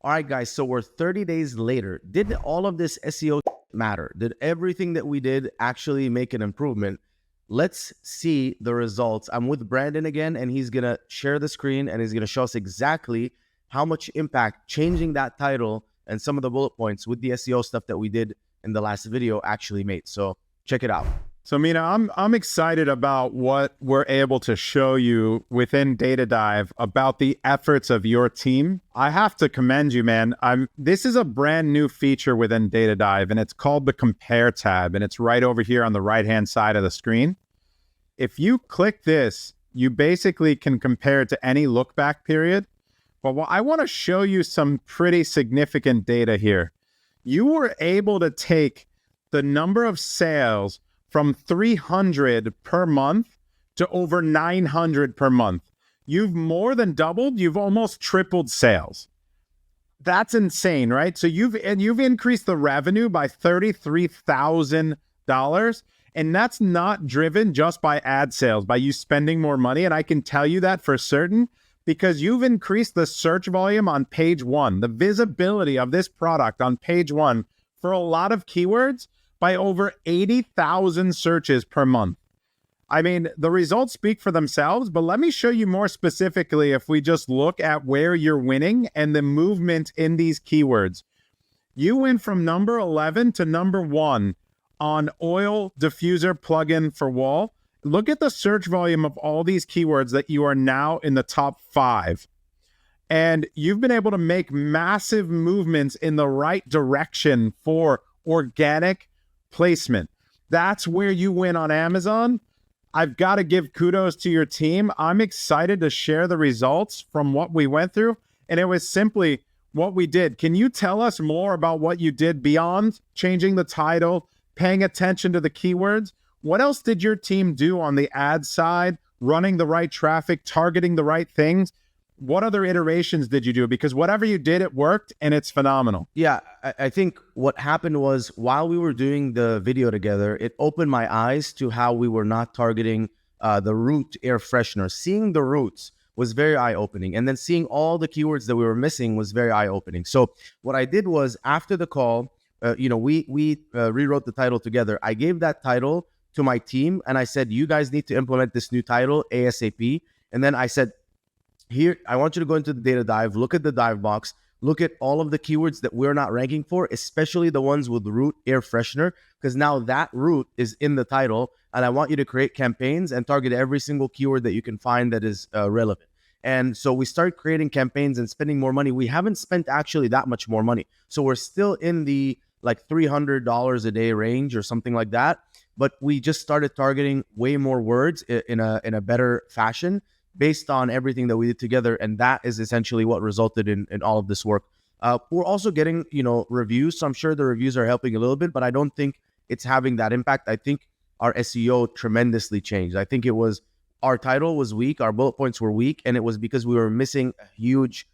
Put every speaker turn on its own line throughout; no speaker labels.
All right, guys, so we're 30 days later. Did all of this SEO matter? Did everything that we did actually make an improvement? Let's see the results. I'm with Brandon again, and he's going to share the screen, and he's going to show us exactly how much impact changing that title and some of the bullet points with the SEO stuff that we did in the last video actually made. So check it out.
So Mina, I'm excited about what we're able to show you within Data Dive about the efforts of your team. I have to commend you, man. This is a brand new feature within Data Dive, and it's called the Compare tab, and it's right over here on the right-hand side of the screen. If you click this, you basically can compare it to any look-back period. But I want to show you some pretty significant data here. You were able to take the number of sales from 300 per month to over 900 per month. You've more than doubled. You've almost tripled sales. That's insane, right? So you've increased the revenue by $33,000, and that's not driven just by ad sales, by you spending more money. And I can tell you that for certain because you've increased the search volume on page one, the visibility of this product on page one for a lot of keywords by over 80,000 searches per month. I mean, the results speak for themselves, but let me show you more specifically if we just look at where you're winning and the movement in these keywords. You went from number 11 to number 1 on oil diffuser plugin for wall. Look at the search volume of all these keywords that you are now in the top 5. And you've been able to make massive movements in the right direction for organic placement. That's where you win on Amazon. I've got to give kudos to your team. I'm excited to share the results from what we went through. And it was simply what we did. Can you tell us more about what you did beyond changing the title, paying attention to the keywords? What else did your team do on the ad side, running the right traffic, targeting the right things? What other iterations did you do? Because whatever you did, it worked, and it's phenomenal.
Yeah, I think what happened was while we were doing the video together, it opened my eyes to how we were not targeting the root air freshener. Seeing the roots was very eye-opening. And then seeing all the keywords that we were missing was very eye-opening. So what I did was after the call, we rewrote the title together. I gave that title to my team, and I said, you guys need to implement this new title ASAP. And then I said, here, I want you to go into the data dive, look at the dive box, look at all of the keywords that we're not ranking for, especially the ones with root air freshener, because now that root is in the title, and I want you to create campaigns and target every single keyword that you can find that is relevant. And so we start creating campaigns and spending more money. We haven't spent actually that much more money. So we're still in the like $300 a day range or something like that. But we just started targeting way more words in a better fashion, based on everything that we did together. And that is essentially what resulted in all of this work. We're also getting, reviews. So I'm sure the reviews are helping a little bit, but I don't think it's having that impact. I think our SEO tremendously changed. I think it was, our title was weak, our bullet points were weak, and it was because we were missing a huge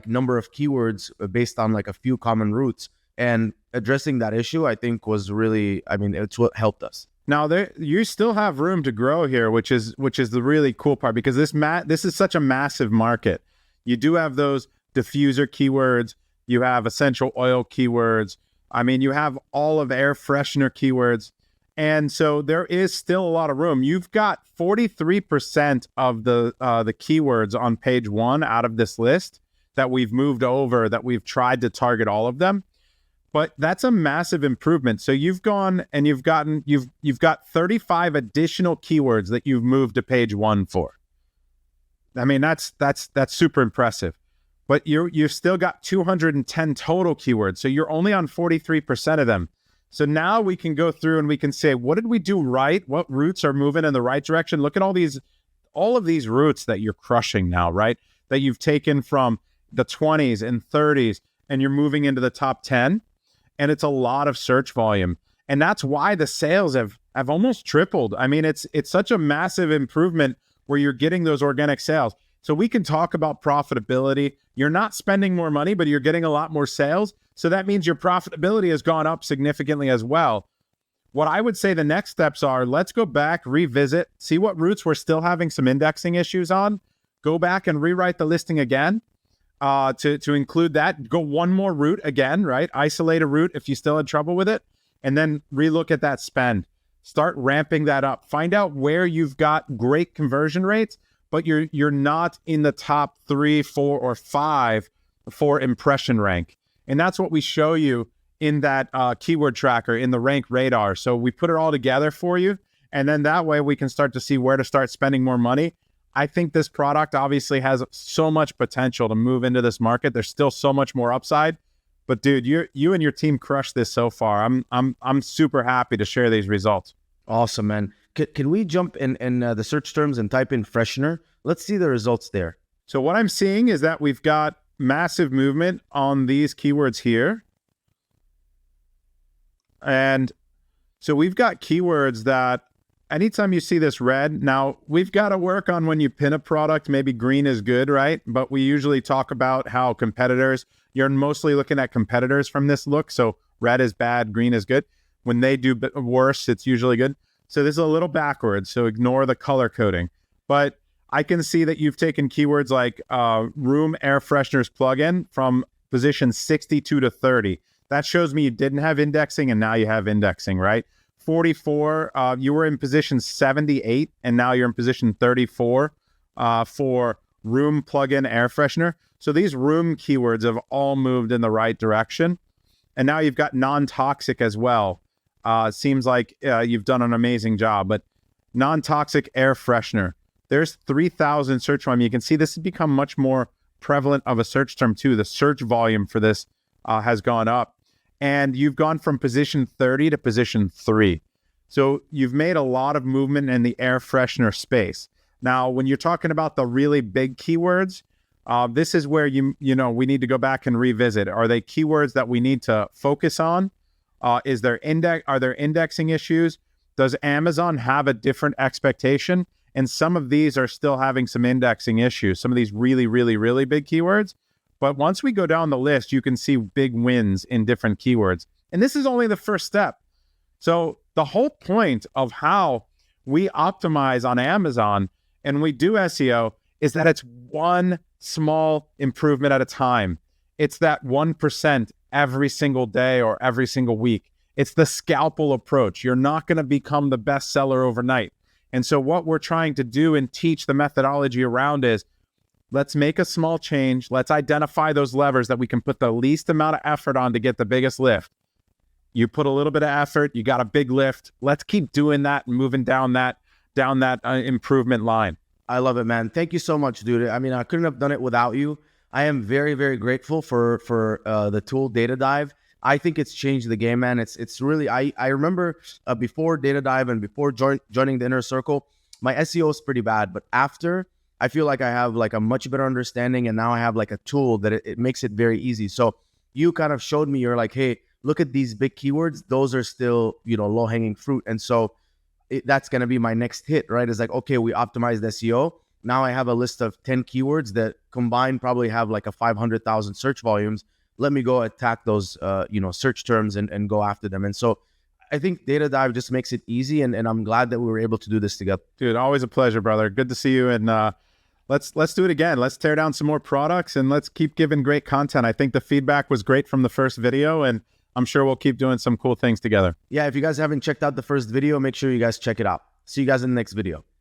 number of keywords based on like a few common roots. And addressing that issue, I think was really, it's what helped us.
Now, you still have room to grow here, which is the really cool part, because this is such a massive market. You do have those diffuser keywords. You have essential oil keywords. You have all of air freshener keywords. And so there is still a lot of room. You've got 43% of the keywords on page one out of this list that we've moved over, that we've tried to target all of them. But that's a massive improvement. So you've gone and you've got 35 additional keywords that you've moved to page one for. That's super impressive. But you've still got 210 total keywords. So you're only on 43% of them. So now we can go through and we can say, what did we do right? What routes are moving in the right direction? Look at all of these routes that you're crushing now, right? That you've taken from the 20s and 30s and you're moving into the top 10. And it's a lot of search volume. And that's why the sales have almost tripled. It's such a massive improvement where you're getting those organic sales. So we can talk about profitability. You're not spending more money, but you're getting a lot more sales. So that means your profitability has gone up significantly as well. What I would say the next steps are, let's go back, revisit, see what routes we're still having some indexing issues on, go back and rewrite the listing again. to include that. Go one more route again, right? Isolate a route if you still had trouble with it, and then relook at that spend. Start ramping that up. Find out where you've got great conversion rates, but you're not in the top 3, 4, or 5 for impression rank. And that's what we show you in that keyword tracker, in the rank radar. So we put it all together for you, and then that way we can start to see where to start spending more money. I think this product obviously has so much potential to move into this market. There's still so much more upside. But dude, you and your team crushed this so far. I'm super happy to share these results.
Awesome, man. Can we jump in the search terms and type in freshener? Let's see the results there.
So what I'm seeing is that we've got massive movement on these keywords here. And so we've got keywords that anytime you see this red, now we've got to work on when you pin a product, maybe green is good, right? But we usually talk about how competitors, you're mostly looking at competitors from this look. So red is bad, green is good. When they do worse, it's usually good. So this is a little backwards, so ignore the color coding. But I can see that you've taken keywords like room air fresheners plugin from position 62 to 30. That shows me you didn't have indexing and now you have indexing, right? 44, you were in position 78 and now you're in position 34 for room plugin air freshener. So these room keywords have all moved in the right direction. And now you've got non-toxic as well. Seems like you've done an amazing job, but non-toxic air freshener, there's 3,000 search volume. You can see this has become much more prevalent of a search term too. The search volume for this has gone up. And you've gone from position 30 to position 3. So you've made a lot of movement in the air freshener space. Now, when you're talking about the really big keywords, this is where we need to go back and revisit. Are they keywords that we need to focus on? Are there indexing issues? Does Amazon have a different expectation? And some of these are still having some indexing issues, some of these really, really, really big keywords. But once we go down the list, you can see big wins in different keywords. And this is only the first step. So the whole point of how we optimize on Amazon and we do SEO is that it's one small improvement at a time. It's that 1% every single day or every single week. It's the scalpel approach. You're not going to become the best seller overnight. And so what we're trying to do and teach the methodology around is, let's make a small change. Let's identify those levers that we can put the least amount of effort on to get the biggest lift. You put a little bit of effort, you got a big lift. Let's keep doing that and moving down that improvement line.
I love it, man. Thank you so much, dude. I mean, I couldn't have done it without you. I am very, very grateful for the tool Data Dive. I think it's changed the game, man. It's really, I remember before Data Dive and before joining the Inner Circle, my SEO is pretty bad. But after, I feel like I have like a much better understanding, and now I have like a tool that it makes it very easy. So you kind of showed me, you're like, hey, look at these big keywords. Those are still, low hanging fruit. And so that's going to be my next hit, right? It's like, okay, we optimized SEO. Now I have a list of 10 keywords that combined probably have like a 500,000 search volumes. Let me go attack those, search terms and go after them. And so I think Data Dive just makes it easy. And I'm glad that we were able to do this together.
Dude, always a pleasure, brother. Good to see you. And let's do it again. Let's tear down some more products and let's keep giving great content. I think the feedback was great from the first video, and I'm sure we'll keep doing some cool things together.
Yeah, if you guys haven't checked out the first video, make sure you guys check it out. See you guys in the next video.